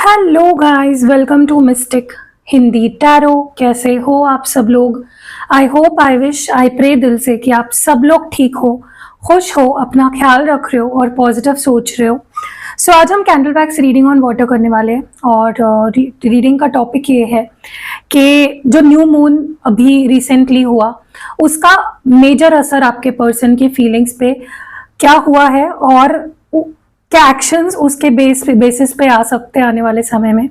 Hello guys, welcome to mystic Hindi tarot. कैसे हो आप सब लोग? I hope, I wish, I pray दिल से कि आप सब लोग ठीक हो, खुश हो, अपना ख्याल रख रहे हो और पॉजिटिव सोच रहे हो। सो आज हम candle wax reading on water करने वाले हैं और रीडिंग का टॉपिक ये है कि जो न्यू मून अभी रिसेंटली हुआ उसका मेजर असर आपके पर्सन की फीलिंग्स पे क्या हुआ है और क्या एक्शंस उसके बेसिस पे आ सकते हैं आने वाले समय में,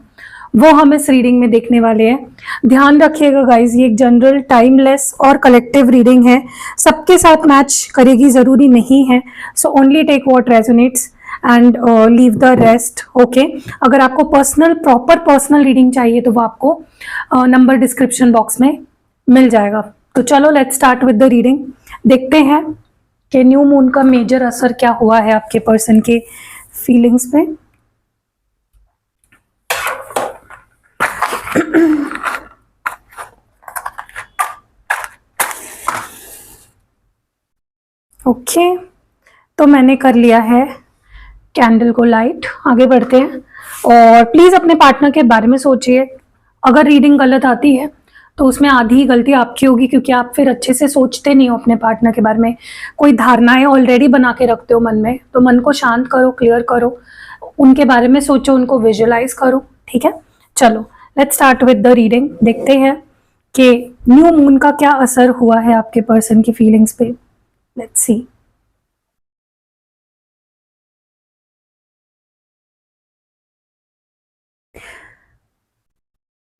वो हम इस रीडिंग में देखने वाले हैं। ध्यान रखिएगा गाइज, ये एक जनरल, टाइमलेस और कलेक्टिव रीडिंग है, सबके साथ मैच करेगी जरूरी नहीं है। So only take what resonates and leave the rest. Okay, अगर आपको प्रॉपर पर्सनल रीडिंग चाहिए तो वो आपको नंबर डिस्क्रिप्शन बॉक्स में मिल जाएगा। तो चलो let's start with the reading. देखते हैं कि न्यू मून का मेजर असर क्या हुआ है आपके पर्सन के फीलिंग्स पे। ओके, तो मैंने कर लिया है कैंडल को लाइट। आगे बढ़ते हैं और प्लीज अपने पार्टनर के बारे में सोचिए। अगर रीडिंग गलत आती है तो उसमें आधी ही गलती आपकी होगी, क्योंकि आप फिर अच्छे से सोचते नहीं हो अपने पार्टनर के बारे में, कोई धारणाएं ऑलरेडी बना के रखते हो मन में। तो मन को शांत करो, क्लियर करो, उनके बारे में सोचो, उनको विजुअलाइज करो। ठीक है, चलो let's start with the reading. देखते हैं कि न्यू मून का क्या असर हुआ है आपके पर्सन की फीलिंग्स पे। Let's see.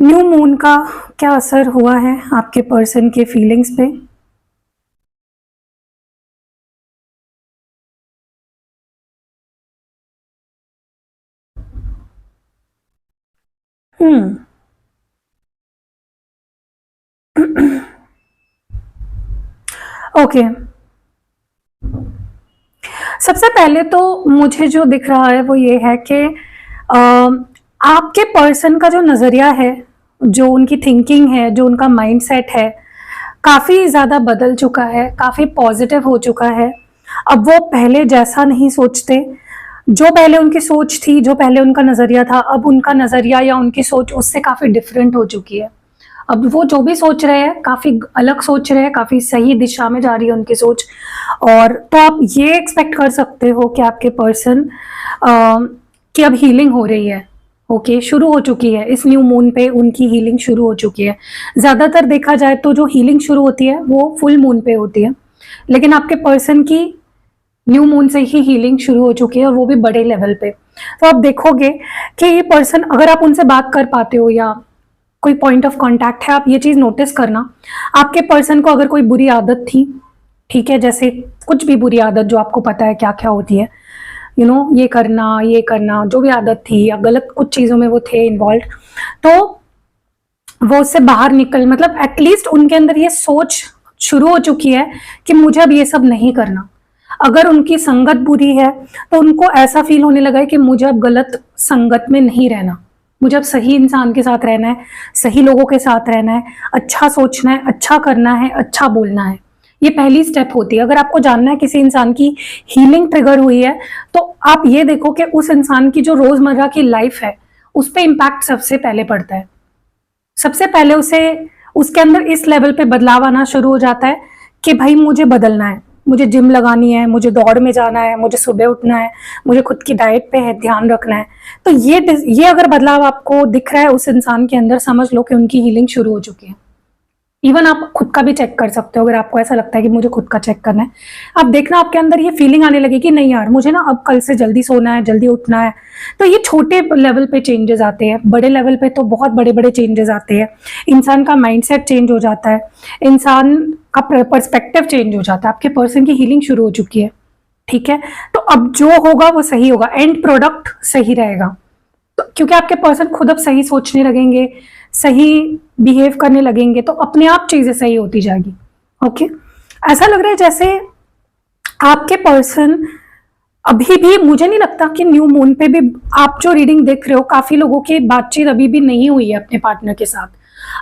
न्यू मून का क्या असर हुआ है आपके पर्सन के फीलिंग्स पे। ओके, सबसे पहले तो मुझे जो दिख रहा है वो ये है कि आपके पर्सन का जो नज़रिया है, जो उनकी थिंकिंग है, जो उनका माइंडसेट है, काफ़ी ज़्यादा बदल चुका है, काफ़ी पॉजिटिव हो चुका है। अब वो पहले जैसा नहीं सोचते। जो पहले उनकी सोच थी, जो पहले उनका नज़रिया था, अब उनका नज़रिया या उनकी सोच उससे काफ़ी डिफरेंट हो चुकी है। अब वो जो भी सोच रहे हैं काफ़ी अलग सोच रहे हैं, काफ़ी सही दिशा में जा रही है उनकी सोच। और तो आप ये एक्सपेक्ट कर सकते हो कि आपके पर्सन की अब हीलिंग हो रही है। ओके, शुरू हो चुकी है। इस न्यू मून पे उनकी हीलिंग शुरू हो चुकी है। ज़्यादातर देखा जाए तो जो हीलिंग शुरू होती है वो फुल मून पे होती है, लेकिन आपके पर्सन की न्यू मून से ही हीलिंग शुरू हो चुकी है, और वो भी बड़े लेवल पे। तो आप देखोगे कि ये पर्सन, अगर आप उनसे बात कर पाते हो या कोई पॉइंट ऑफ कांटेक्ट है, आप ये चीज़ नोटिस करना, आपके पर्सन को अगर कोई बुरी आदत थी, ठीक है, जैसे कुछ भी बुरी आदत जो आपको पता है क्या क्या होती है, ये करना, जो भी आदत थी या गलत कुछ चीज़ों में वो थे इन्वॉल्व, तो वो उससे बाहर निकल, मतलब एटलीस्ट उनके अंदर ये सोच शुरू हो चुकी है कि मुझे अब ये सब नहीं करना। अगर उनकी संगत बुरी है तो उनको ऐसा फील होने लगा है कि मुझे अब गलत संगत में नहीं रहना, मुझे अब सही इंसान के साथ रहना है, सही लोगों के साथ रहना है, अच्छा सोचना है, अच्छा करना है, अच्छा बोलना है। ये पहली स्टेप होती है। अगर आपको जानना है किसी इंसान की हीलिंग ट्रिगर हुई है, तो आप ये देखो कि उस इंसान की जो रोजमर्रा की लाइफ है उस पर इम्पैक्ट सबसे पहले पड़ता है। सबसे पहले उसके अंदर इस लेवल पे बदलाव आना शुरू हो जाता है कि भाई मुझे बदलना है, मुझे जिम लगानी है, मुझे दौड़ में जाना है, मुझे सुबह उठना है, मुझे खुद की डाइट पे है ध्यान रखना है। तो ये अगर बदलाव आपको दिख रहा है उस इंसान के अंदर, समझ लो कि उनकी हीलिंग शुरू हो चुकी है। इवन आप खुद का भी चेक कर सकते हो, अगर आपको ऐसा लगता है कि मुझे खुद का चेक करना है। आप देखना आपके अंदर ये फीलिंग आने लगी कि नहीं यार, मुझे ना अब कल से जल्दी सोना है, जल्दी उठना है। तो ये छोटे लेवल पे चेंजेस आते हैं, बड़े लेवल पे तो बहुत बड़े बड़े चेंजेस आते हैं। इंसान का माइंडसेट चेंज हो जाता है, इंसान का पर्सपेक्टिव चेंज हो जाता है। आपके पर्सन की हीलिंग शुरू हो चुकी है, ठीक है। तो अब जो होगा वो सही होगा, एंड प्रोडक्ट सही रहेगा। तो क्योंकि आपके पर्सन खुद अब सही सोचने लगेंगे, सही बिहेव करने लगेंगे, तो अपने आप चीजें सही होती जाएगी। ओके, ऐसा लग रहा है जैसे आपके पर्सन अभी भी, मुझे नहीं लगता कि न्यू मून पे भी, आप जो रीडिंग देख रहे हो, काफी लोगों की बातचीत अभी भी नहीं हुई है अपने पार्टनर के साथ।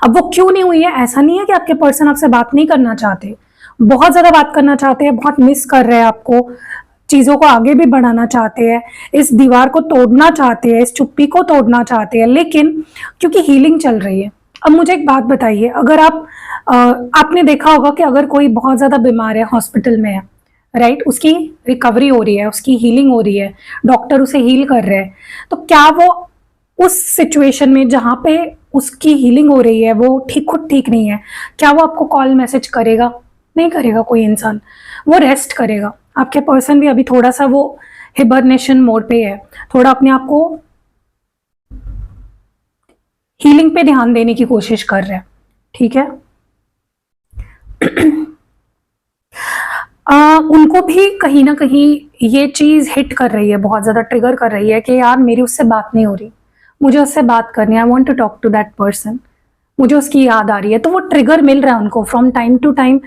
अब वो क्यों नहीं हुई है, ऐसा नहीं है कि आपके पर्सन आपसे बात नहीं करना चाहते, बहुत ज्यादा बात करना चाहते हैं, बहुत मिस कर रहे हैं आपको, चीजों को आगे भी बढ़ाना चाहते हैं, इस दीवार को तोड़ना चाहते हैं, इस चुप्पी को तोड़ना चाहते हैं, लेकिन क्योंकि हीलिंग चल रही है। अब मुझे एक बात बताइए, अगर आपने देखा होगा कि अगर कोई बहुत ज्यादा बीमार है, हॉस्पिटल में है, राइट, उसकी रिकवरी हो रही है, उसकी हीलिंग हो रही है, डॉक्टर उसे हील कर रहे हैं, तो क्या वो उस सिचुएशन में जहां पे उसकी हीलिंग हो रही है, वो खुद ठीक नहीं है, क्या वो आपको कॉल मैसेज करेगा? नहीं करेगा कोई इंसान, वो रेस्ट करेगा। आपके पर्सन भी अभी थोड़ा सा वो हिबरनेशन मोड पे है, थोड़ा अपने आप को हीलिंग पे ध्यान देने की कोशिश कर रहे हैं, ठीक है। उनको भी कहीं ना कहीं ये चीज हिट कर रही है, बहुत ज्यादा ट्रिगर कर रही है कि यार मेरी उससे बात नहीं हो रही, मुझे उससे बात करनी है, I want to talk to that person, मुझे उसकी याद आ रही है। तो वो ट्रिगर मिल रहा है उनको फ्रॉम टाइम टू टाइम,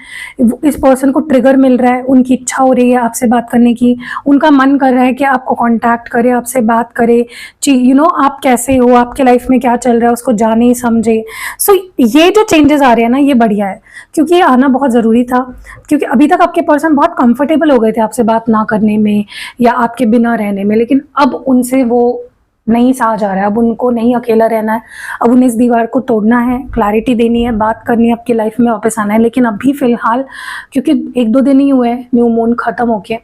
इस पर्सन को ट्रिगर मिल रहा है, उनकी इच्छा हो रही है आपसे बात करने की, उनका मन कर रहा है कि आपको कांटेक्ट करे, आपसे बात करे, आप कैसे हो, आपके लाइफ में क्या चल रहा है, उसको जाने समझे। सो ये जो चेंजेस आ रहे हैं ना, ये बढ़िया है, क्योंकि ये आना बहुत ज़रूरी था। क्योंकि अभी तक आपके पर्सन बहुत कंफर्टेबल हो गए थे आपसे बात ना करने में या आपके बिना रहने में, लेकिन अब उनसे वो नहीं सहा जा रहा है, अब उनको नहीं अकेला रहना है, अब उन्हें इस दीवार को तोड़ना है, क्लैरिटी देनी है, बात करनी है, आपकी लाइफ में वापस आना है। लेकिन अभी फिलहाल क्योंकि 1-2 दिन ही हुए न्यू मून खत्म होके,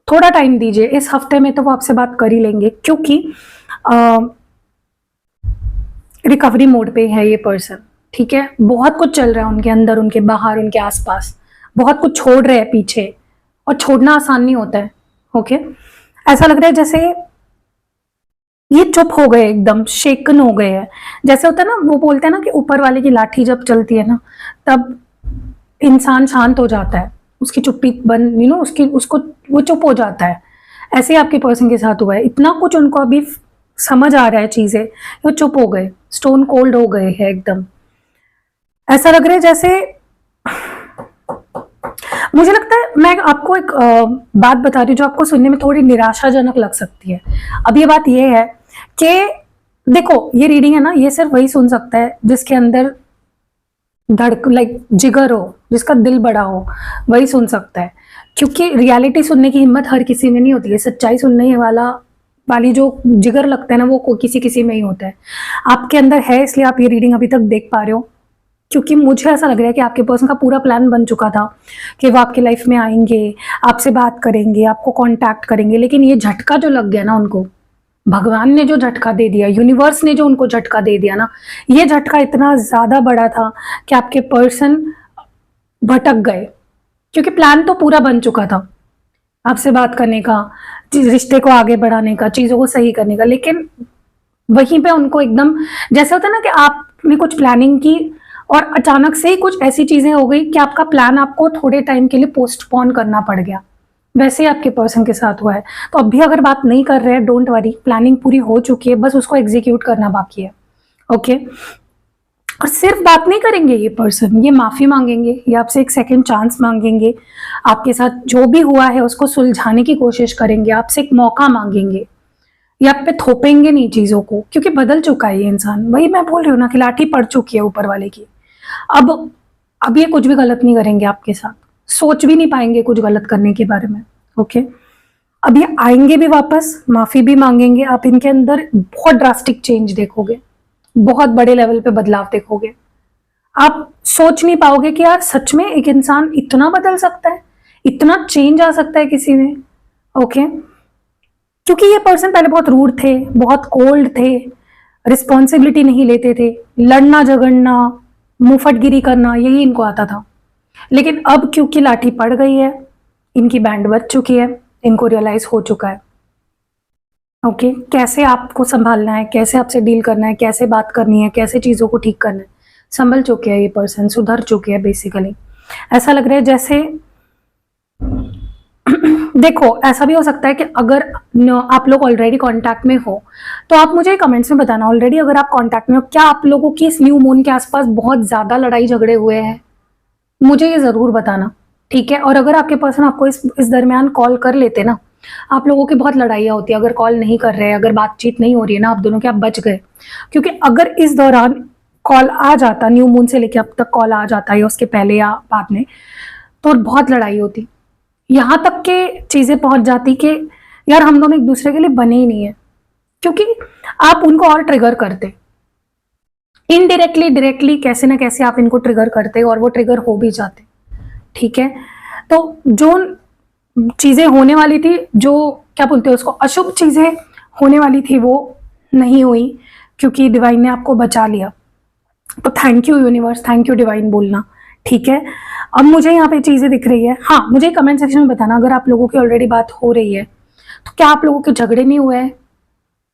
थोड़ा टाइम दीजिए, इस हफ्ते में तो वो आपसे बात कर ही लेंगे, क्योंकि रिकवरी मोड पे है ये पर्सन, ठीक है। बहुत कुछ चल रहा है उनके अंदर, उनके बाहर, उनके आसपास, बहुत कुछ छोड़ रहे हैं पीछे, और छोड़ना आसान नहीं होता है, ओके। ऐसा लग रहा है जैसे ये चुप हो गए, एकदम शेकन हो गए हैं। जैसे होता है ना, वो बोलते हैं ना कि ऊपर वाले की लाठी जब चलती है ना, तब इंसान शांत हो जाता है, उसकी चुप्पी बंद, उसको वो चुप हो जाता है। ऐसे ही आपके पर्सन के साथ हुआ है, इतना कुछ उनको अभी समझ आ रहा है चीजें, वो चुप हो गए, स्टोन कोल्ड हो गए हैं एकदम। ऐसा लग रहा है जैसे, मुझे लगता है, मैं आपको एक बात बता रही हूँ जो आपको सुनने में थोड़ी निराशाजनक लग सकती है। अब ये बात ये है कि देखो, ये रीडिंग है ना, ये सिर्फ वही सुन सकता है जिसके अंदर जिगर हो, जिसका दिल बड़ा हो, वही सुन सकता है। क्योंकि रियलिटी सुनने की हिम्मत हर किसी में नहीं होती है, सच्चाई सुनने वाली जो जिगर लगता है ना, वो किसी किसी में ही होता है। आपके अंदर है, इसलिए आप ये रीडिंग अभी तक देख पा रहे हो। क्योंकि मुझे ऐसा लग रहा है कि आपके पर्सन का पूरा प्लान बन चुका था कि वो आपके लाइफ में आएंगे, आपसे बात करेंगे, आपको कांटेक्ट करेंगे, लेकिन ये झटका जो लग गया ना उनको, भगवान ने जो झटका दे दिया, यूनिवर्स ने जो उनको झटका दे दिया ना, ये झटका इतना ज्यादा बड़ा था कि आपके पर्सन भटक गए। क्योंकि प्लान तो पूरा बन चुका था आपसे बात करने का, रिश्ते को आगे बढ़ाने का, चीजों को सही करने का, लेकिन वहीं पे उनको एकदम, जैसे होता है ना कि आपने कुछ प्लानिंग की और अचानक से ही कुछ ऐसी चीजें हो गई कि आपका प्लान आपको थोड़े टाइम के लिए पोस्टपोन करना पड़ गया। वैसे ही आपके पर्सन के साथ हुआ है। तो अब भी अगर बात नहीं कर रहे हैं, डोंट वरी, प्लानिंग पूरी हो चुकी है, बस उसको एग्जीक्यूट करना बाकी है, ओके। और सिर्फ बात नहीं करेंगे ये पर्सन, ये माफी मांगेंगे, ये आपसे एक सेकंड चांस मांगेंगे, आपके साथ जो भी हुआ है उसको सुलझाने की कोशिश करेंगे, आपसे एक मौका मांगेंगे, ये आप पे थोपेंगे नहीं चीजों को, क्योंकि बदल चुका है ये इंसान। वही मैं बोल रही हूँ ना कि लाठी पड़ चुकी है ऊपर वाले की। अब ये कुछ भी गलत नहीं करेंगे आपके साथ, सोच भी नहीं पाएंगे कुछ गलत करने के बारे में, ओके। अब ये आएंगे भी वापस, माफी भी मांगेंगे, आप इनके अंदर बहुत ड्रास्टिक चेंज देखोगे, बहुत बड़े लेवल पे बदलाव देखोगे। आप सोच नहीं पाओगे कि यार सच में एक इंसान इतना बदल सकता है, इतना चेंज आ सकता है किसी में, ओके। क्योंकि ये पर्सन पहले बहुत रूड थे, बहुत कोल्ड थे, रिस्पॉन्सिबिलिटी नहीं लेते थे, लड़ना झगड़ना, मुंहफटगिरी करना, यही इनको आता था। लेकिन अब क्योंकि लाठी पड़ गई है, इनकी बैंड बज चुकी है, इनको रियलाइज हो चुका है, ओके, कैसे आपको संभालना है, कैसे आपसे डील करना है, कैसे बात करनी है, कैसे चीजों को ठीक करना है। संभल चुके हैं ये पर्सन, सुधर चुके हैं बेसिकली। ऐसा लग रहा है जैसे देखो, ऐसा भी हो सकता है कि अगर आप लोग ऑलरेडी कांटेक्ट में हो तो आप मुझे कमेंट्स में बताना, ऑलरेडी अगर आप कांटेक्ट में हो, क्या आप लोगों की इस न्यू मून के आसपास बहुत ज्यादा लड़ाई झगड़े हुए हैं, मुझे ये जरूर बताना, ठीक है। और अगर आपके पर्सन आपको इस दरमियान कॉल कर लेते ना, आप लोगों की बहुत लड़ाइयाँ होती है, अगर कॉल नहीं कर रहे हैं, अगर बातचीत नहीं हो रही है ना आप दोनों के, आप बच गए। क्योंकि अगर इस दौरान कॉल आ जाता, न्यू मून से लेके अब तक कॉल आ जाता है, या उसके पहले या बाद में, तो बहुत लड़ाई होती, यहाँ तक के चीजें पहुंच जाती कि यार हम दोनों एक दूसरे के लिए बने ही नहीं है, क्योंकि आप उनको और ट्रिगर करते, इनडायरेक्टली डायरेक्टली कैसे ना कैसे आप इनको ट्रिगर करते और वो ट्रिगर हो भी जाते। ठीक है, तो जो चीजें होने वाली थी, जो क्या बोलते हैं उसको, अशुभ चीजें होने वाली थी, वो नहीं हुई क्योंकि डिवाइन ने आपको बचा लिया। तो thank you universe, thank you divine बोलना। ठीक है, अब मुझे यहाँ पे चीजें दिख रही है। हाँ, मुझे कमेंट सेक्शन में बताना अगर आप लोगों की ऑलरेडी बात हो रही है तो क्या आप लोगों के झगड़े नहीं हुए हैं,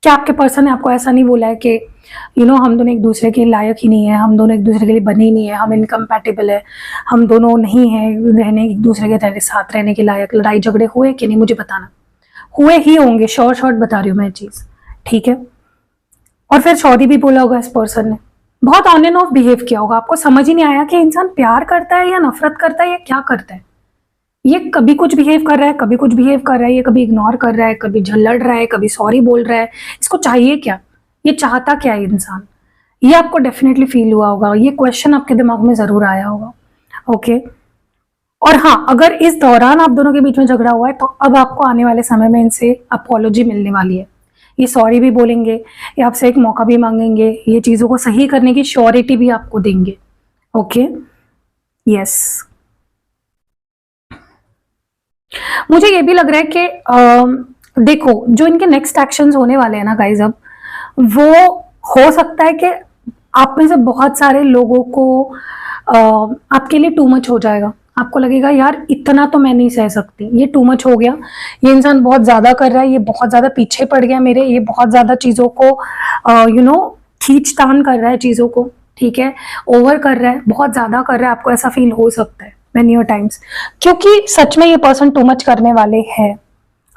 क्या आपके पर्सन ने आपको ऐसा नहीं बोला है कि हम दोनों एक दूसरे के लायक ही नहीं है, हम दोनों एक दूसरे के लिए बने ही नहीं है, हम इनकम्पैटिबल है, हम दोनों नहीं है रहने एक दूसरे के साथ रहने के लायक। लड़ाई झगड़े हुए कि नहीं मुझे बताना, हुए ही होंगे, शॉर्ट बता रही हूँ मैं चीज। ठीक है, और फिर सॉरी भी बोला होगा इस पर्सन ने, बहुत ऑन एंड ऑफ बिहेव किया होगा, आपको समझ ही नहीं आया कि इंसान प्यार करता है या नफरत करता है या क्या करता है। ये कभी कुछ बिहेव कर रहा है, कभी कुछ बिहेव कर रहा है, ये कभी इग्नोर कर रहा है, कभी झल्लड़ रहा है, कभी सॉरी बोल रहा है। इसको चाहिए क्या, ये चाहता क्या है इंसान, ये आपको डेफिनेटली फील हुआ होगा, ये क्वेश्चन आपके दिमाग में जरूर आया होगा। ओके, और हाँ, अगर इस दौरान आप दोनों के बीच में झगड़ा हुआ है तो अब आपको आने वाले समय में इनसे अपॉलॉजी मिलने वाली है। ये सॉरी भी बोलेंगे, ये आपसे एक मौका भी मांगेंगे, ये चीजों को सही करने की श्योरिटी भी आपको देंगे। ओके, यस, मुझे ये भी लग रहा है कि देखो जो इनके नेक्स्ट एक्शंस होने वाले हैं ना गाइज, अब वो हो सकता है कि आप में से बहुत सारे लोगों को आपके लिए टू मच हो जाएगा। आपको लगेगा यार इतना तो मैं नहीं सह सकती, ये टू मच हो गया, ये इंसान बहुत ज्यादा कर रहा है, ये बहुत ज्यादा पीछे पड़ गया मेरे, ये बहुत ज्यादा चीजों को खींचतान कर रहा है चीजों को। ठीक है, ओवर कर रहा है, बहुत ज्यादा कर रहा है, आपको ऐसा फील हो सकता है मेनी टाइम्स, क्योंकि सच में ये पर्सन टू मच करने वाले हैं,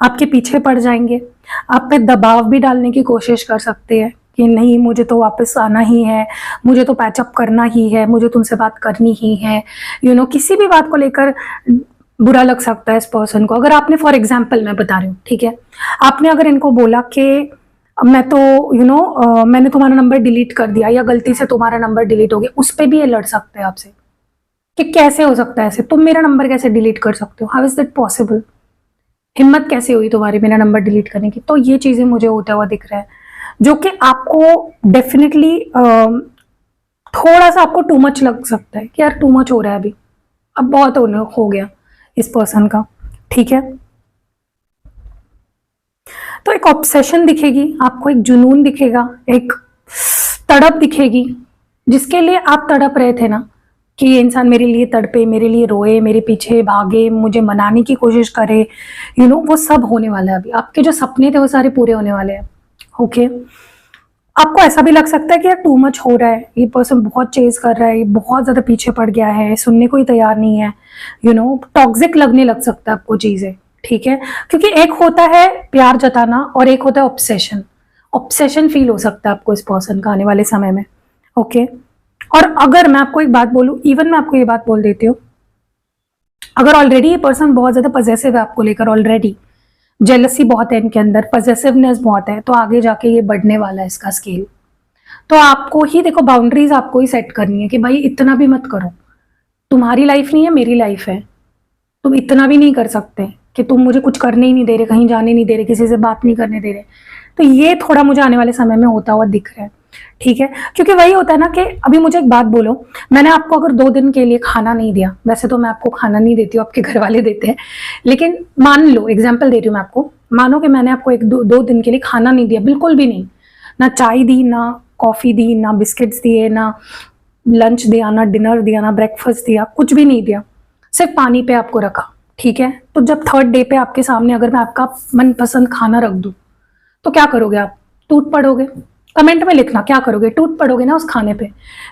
आपके पीछे पड़ जाएंगे, आप पे दबाव भी डालने की कोशिश कर सकते हैं कि नहीं मुझे तो वापस आना ही है, मुझे तो पैचअप करना ही है, मुझे तुमसे बात करनी ही है। किसी भी बात को लेकर बुरा लग सकता है इस पर्सन को। अगर आपने फॉर एग्जाम्पल मैं बता रही हूँ, ठीक है, आपने अगर इनको बोला कि मैं तो मैंने तुम्हारा नंबर डिलीट कर दिया या गलती से तुम्हारा नंबर डिलीट हो गया, उस पर भी ये लड़ सकते हैं आपसे कि कैसे हो सकता है ऐसे, तुम मेरा नंबर कैसे डिलीट कर सकते हो, हाउ इज दैट पॉसिबल, हिम्मत कैसे हुई तुम्हारी मेरा नंबर डिलीट करने की। तो ये चीजें मुझे होता हुआ दिख रहा है, जो कि आपको डेफिनेटली थोड़ा सा आपको टू मच लग सकता है कि यार टू मच हो रहा है अभी, अब बहुत हो गया इस पर्सन का। ठीक है, तो एक ऑब्सेशन दिखेगी आपको, एक जुनून दिखेगा, एक तड़प दिखेगी, जिसके लिए आप तड़प रहे थे ना कि ये इंसान मेरे लिए तड़पे, मेरे लिए रोए, मेरे पीछे भागे, मुझे मनाने की कोशिश करे, वो सब होने वाला है अभी। आपके जो सपने थे वो सारे पूरे होने वाले हैं। ओके, आपको ऐसा भी लग सकता है कि यार टू मच हो रहा है, ये पर्सन बहुत चेज कर रहा है, ये बहुत ज्यादा पीछे पड़ गया है, सुनने को ही तैयार नहीं है, टॉक्सिक लगने लग सकता है आपको चीजें। ठीक है, क्योंकि एक होता है प्यार जताना और एक होता है ऑब्सेशन। ऑब्सेशन फील हो सकता है आपको इस पर्सन का आने वाले समय में। ओके, और अगर मैं आपको एक बात बोलूं, इवन मैं आपको ये बात बोल देती हूँ, अगर ऑलरेडी ये पर्सन बहुत ज्यादा पजेसिव है आपको लेकर, ऑलरेडी जेलसी बहुत है इनके अंदर, पजेसिवनेस बहुत है, तो आगे जाके ये बढ़ने वाला है इसका स्केल। तो आपको ही देखो, बाउंड्रीज आपको ही सेट करनी है कि भाई इतना भी मत करो, तुम्हारी लाइफ नहीं है मेरी लाइफ है, तुम इतना भी नहीं कर सकते कि तुम मुझे कुछ करने ही नहीं दे रहे, कहीं जाने नहीं दे रहे, किसी से बात नहीं करने दे रहे। तो ये थोड़ा मुझे आने वाले समय में होता हुआ दिख रहा है। ठीक है, क्योंकि वही होता है ना कि अभी मुझे एक बात बोलो, मैंने आपको अगर 2 दिन के लिए खाना नहीं दिया, वैसे तो मैं आपको खाना नहीं देती हूँ, आपके घर वाले देते हैं, लेकिन मान लो, एग्जाम्पल दे रही हूँ मैं आपको, मानो कि मैंने आपको 1-2 दिन के लिए खाना नहीं दिया, बिल्कुल भी नहीं, ना चाय दी, ना कॉफी दी, ना बिस्किट्स दिए, ना लंच दिया, ना डिनर दिया, ना ब्रेकफास्ट दिया, कुछ भी नहीं दिया, सिर्फ पानी पे आपको रखा। ठीक है, तो जब 3rd डे पे आपके सामने अगर मैं आपका मनपसंद खाना रख दूं तो क्या करोगे आप, टूट पड़ोगे। कमेंट में लिखना क्या करोगे, टूट पड़ोगे ना उस खाने पे।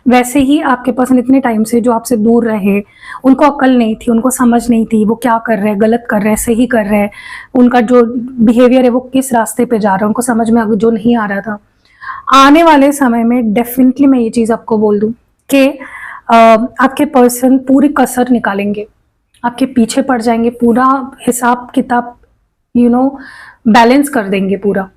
वैसे ही आपके पर्सन इतने टाइम से जो आपसे दूर रहे, उनको अकल नहीं थी, उनको समझ नहीं थी वो क्या कर रहे हैं, गलत कर रहे हैं, सही कर रहे हैं, उनका जो बिहेवियर है वो किस रास्ते पे जा रहा है, उनको समझ में जो नहीं आ रहा था। आने वाले समय में डेफिनेटली मैं ये चीज आपको बोल दूं कि आपके पर्सन पूरी कसर निकालेंगे, आपके पीछे पड़ जाएंगे, पूरा हिसाब किताब बैलेंस कर देंगे पूरा।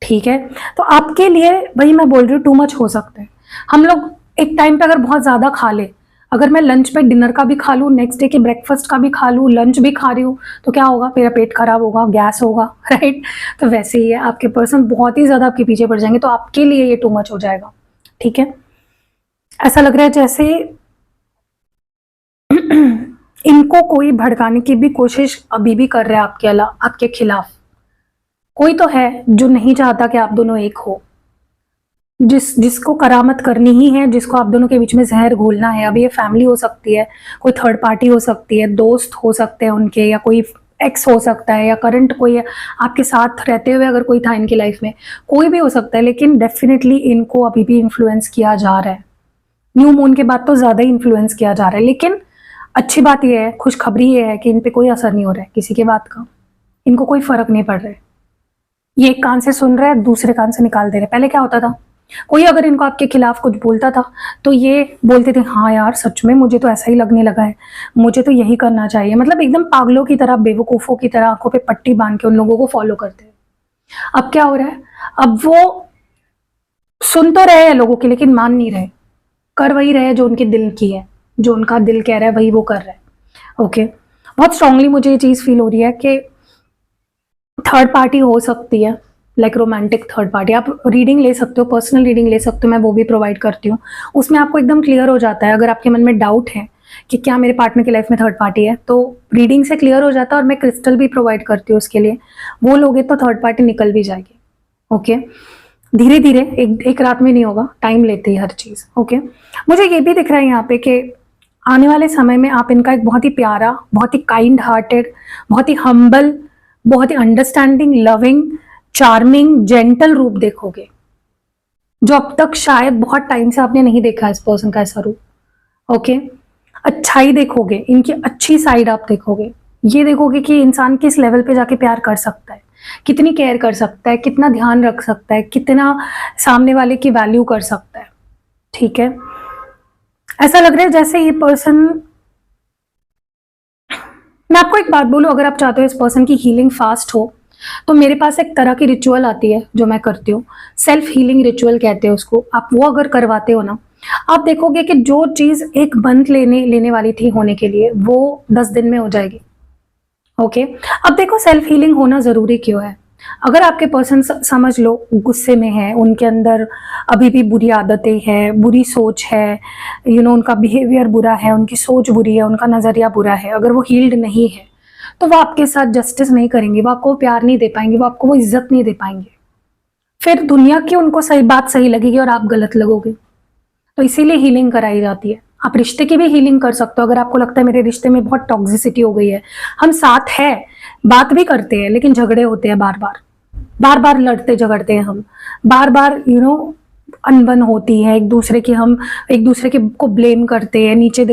ठीक है, तो आपके लिए वही मैं बोल रही हूँ, टू मच हो सकता है। हम लोग एक टाइम पे अगर बहुत ज्यादा खा ले, अगर मैं लंच पे डिनर का भी खा लूँ, नेक्स्ट डे के ब्रेकफास्ट का भी खा लूँ, लंच भी खा रही हूँ, तो क्या होगा, मेरा पेट खराब होगा, गैस होगा, राइट। तो वैसे ही है, आपके पर्सन बहुत ही ज़्यादा आपके पीछे पड़ जाएंगे, तो आपके लिए ये टू मच हो जाएगा, ठीक है। ऐसा लग रहा है जैसे इनको कोई भड़काने की भी कोशिश अभी भी कर रहा है आपके खिलाफ। कोई तो है जो नहीं चाहता कि आप दोनों एक हो, जिसको करामत करनी ही है, जिसको आप दोनों के बीच में जहर घोलना है। अब ये फैमिली हो सकती है, कोई थर्ड पार्टी हो सकती है, दोस्त हो सकते हैं उनके, या कोई एक्स हो सकता है, या करंट कोई आपके साथ रहते हुए अगर कोई था इनकी लाइफ में, कोई भी हो सकता है। लेकिन डेफिनेटली इनको अभी भी इन्फ्लुएंस किया जा रहा है, न्यू मून के बाद तो ज़्यादा ही इन्फ्लुएंस किया जा रहा है। लेकिन अच्छी बात यह है, खुशखबरी ये है कि इन पे कोई असर नहीं हो रहा है किसी के बात का, इनको कोई फर्क नहीं पड़ रहा है। ये एक कान से सुन रहे हैं, दूसरे कान से निकाल दे रहे हैं। पहले क्या होता था, कोई अगर इनको आपके खिलाफ कुछ बोलता था तो ये बोलते थे, हाँ यार सच में मुझे तो ऐसा ही लगने लगा है, मुझे तो यही करना चाहिए। मतलब एकदम पागलों की तरह, बेवकूफ़ों की तरह आंखों पे पट्टी बांध के उन लोगों को फॉलो करते हैं। अब क्या हो रहा है, अब वो सुन तो रहे हैं लोगों की, लेकिन मान नहीं रहे, कर वही रहे जो उनके दिल की है, जो उनका दिल कह रहा है वही वो कर रहा है। ओके, बहुत स्ट्रांगली मुझे ये चीज़ फील हो रही है कि थर्ड पार्टी हो सकती है, लाइक रोमांटिक थर्ड पार्टी। आप रीडिंग ले सकते हो, पर्सनल रीडिंग ले सकते हो, मैं वो भी प्रोवाइड करती हूँ। उसमें आपको एकदम क्लियर हो जाता है, अगर आपके मन में डाउट है कि क्या मेरे पार्टनर की लाइफ में थर्ड पार्टी है, तो रीडिंग से क्लियर हो जाता है। और मैं क्रिस्टल भी प्रोवाइड करती हूँ उसके लिए, वो लोगे तो थर्ड पार्टी निकल भी जाएगी। ओके, धीरे धीरे, एक रात में नहीं होगा, टाइम लेती है हर चीज़। ओके, मुझे ये भी दिख रहा है यहाँ पे कि आने वाले समय में आप इनका एक बहुत ही प्यारा, बहुत ही काइंड हार्टेड, बहुत ही हम्बल, बहुत ही अंडरस्टैंडिंग, लविंग, चार्मिंग, जेंटल रूप देखोगे, जो अब तक शायद बहुत टाइम से आपने नहीं देखा इस पर्सन का ऐसा रूप। ओके, अच्छाई देखोगे, इनकी अच्छी साइड आप देखोगे। ये देखोगे कि इंसान किस लेवल पे जाके प्यार कर सकता है, कितनी केयर कर सकता है, कितना ध्यान रख सकता है, कितना सामने वाले की वैल्यू कर सकता है। ठीक है, ऐसा लग रहा है जैसे ये पर्सन, मैं आपको एक बात बोलूं, अगर आप चाहते हो इस पर्सन की हीलिंग फास्ट हो, तो मेरे पास एक तरह की रिचुअल आती है जो मैं करती हूँ, सेल्फ हीलिंग रिचुअल कहते हैं उसको। आप वो अगर करवाते हो ना, आप देखोगे कि जो चीज एक मंथ लेने वाली थी होने के लिए, वो 10 दिन में हो जाएगी। ओके, अब देखो सेल्फ हीलिंग होना जरूरी क्यों है। अगर आपके पर्सन समझ लो गुस्से में है, उनके अंदर अभी भी बुरी आदतें हैं, बुरी सोच है, उनका बिहेवियर बुरा है, उनकी सोच बुरी है, उनका नजरिया बुरा है, अगर वो हील्ड नहीं है, तो वो आपके साथ जस्टिस नहीं करेंगे, वो आपको प्यार नहीं दे पाएंगे, वो आपको वो इज्जत नहीं दे पाएंगे। फिर दुनिया की उनको सही बात सही लगेगी और आप गलत लगोगे। तो इसीलिए हीलिंग कराई जाती है। आप रिश्ते की भी हीलिंग कर सकते हो, अगर आपको लगता है मेरे रिश्ते में बहुत टॉक्सिसिटी हो गई है, हम साथ हैं, बात भी करते हैं, लेकिन झगड़े होते हैं, बार बार लड़ते झगड़ते हैं, हम बार बार अनबन होती है एक दूसरे की, हम एक दूसरे के को ब्लेम करते हैं, नीचा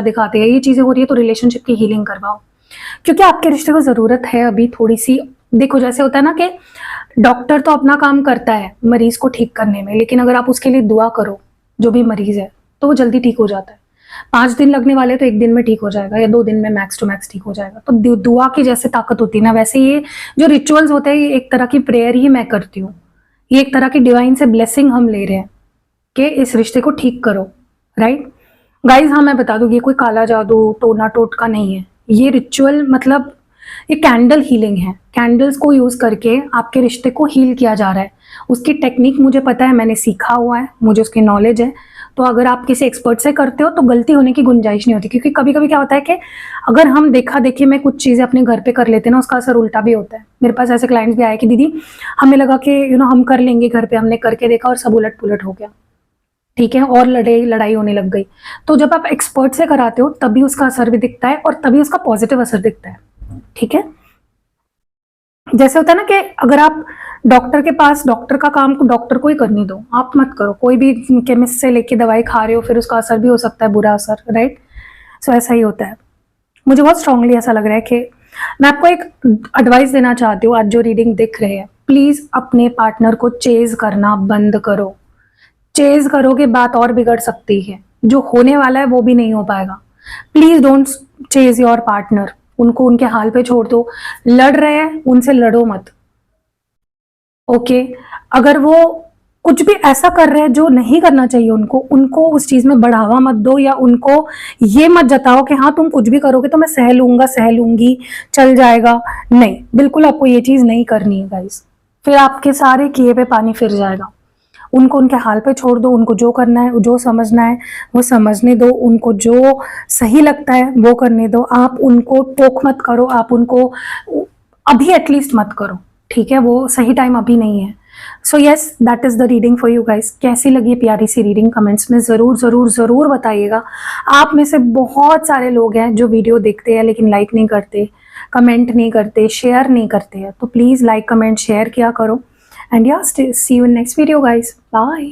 दिखाते हैं, ये चीजें हो रही है, तो रिलेशनशिप की हीलिंग करवाओ, क्योंकि आपके रिश्ते को जरूरत है अभी थोड़ी सी। देखो, जैसे होता है ना कि डॉक्टर तो अपना काम करता है मरीज को ठीक करने में, लेकिन अगर आप उसके लिए दुआ करो, जो भी मरीज है, तो वो जल्दी ठीक हो जाता है। 5 दिन लगने वाले तो 1 दिन में ठीक हो जाएगा, या 2 दिन में मैक्स टू मैक्स ठीक हो जाएगा। तो दुआ की जैसे ताकत होती है ना, वैसे ये जो रिचुअल्स होते हैं, ये एक तरह की प्रेयर ही मैं करती हूँ। ये एक तरह की डिवाइन से ब्लेसिंग हम ले रहे हैं कि इस रिश्ते को ठीक करो, राइट गाइज। हाँ, मैं बता दूँ, ये कोई काला जादू टोना टोटका नहीं है। ये रिचुअल मतलब ये कैंडल हीलिंग है। कैंडल्स को यूज करके आपके रिश्ते को हील किया जा रहा है। उसकी टेक्निक मुझे पता है, मैंने सीखा हुआ है, मुझे उसकी नॉलेज है। तो अगर आप किसी एक्सपर्ट से करते हो तो गलती होने की गुंजाइश नहीं होती, क्योंकि कभी कभी क्या होता है कि अगर हम देखा देखी में कुछ चीजें अपने घर पे कर लेते हैं ना, उसका असर उल्टा भी होता है। मेरे पास ऐसे क्लाइंट्स भी आए कि दीदी हमें लगा कि हम कर लेंगे घर पे, हमने करके देखा और सब उलट पुलट हो गया, ठीक है, और लड़ाई होने लग गई। तो जब आप एक्सपर्ट से कराते हो तभी उसका असर भी दिखता है और तभी उसका पॉजिटिव असर दिखता है, ठीक है। जैसे होता है ना कि अगर आप डॉक्टर के पास, डॉक्टर का काम डॉक्टर को ही करने दो, आप मत करो। कोई भी केमिस्ट से लेके दवाई खा रहे हो, फिर उसका असर भी हो सकता है बुरा असर, राइट। सो ऐसा ही होता है। मुझे बहुत स्ट्रांगली ऐसा लग रहा है कि मैं आपको एक एडवाइस देना चाहती हूँ। आज जो रीडिंग दिख रहे हैं, प्लीज अपने पार्टनर को चेज करना बंद करो। चेज करोगे बात और बिगड़ सकती है, जो होने वाला है वो भी नहीं हो पाएगा। Please don't chase your partner, उनको उनके हाल पे छोड़ दो। लड़ रहे हैं, उनसे लड़ो मत, ओके। अगर वो कुछ भी ऐसा कर रहे हैं जो नहीं करना चाहिए उनको, उनको उस चीज में बढ़ावा मत दो, या उनको ये मत जताओ कि हाँ तुम कुछ भी करोगे तो मैं सह लूंगा, सह लूंगी, चल जाएगा। नहीं, बिल्कुल आपको ये चीज नहीं करनी है गाइस, फिर आपके सारे किए पे पानी फिर जाएगा। उनको उनके हाल पे छोड़ दो, उनको जो करना है, जो समझना है वो समझने दो, उनको जो सही लगता है वो करने दो। आप उनको टोक मत करो, आप उनको अभी एटलीस्ट मत करो, ठीक है? वो सही टाइम अभी नहीं है। So yes, that is the reading for you guys. कैसी लगी प्यारी सी रीडिंग कमेंट्स में जरूर जरूर जरूर बताइएगा। आप में से बहुत सारे लोग हैं जो वीडियो देखते हैं लेकिन लाइक नहीं करते, कमेंट नहीं करते, शेयर नहीं करते हैं, तो प्लीज लाइक कमेंट शेयर किया करो। And yeah see you in next video guys, bye.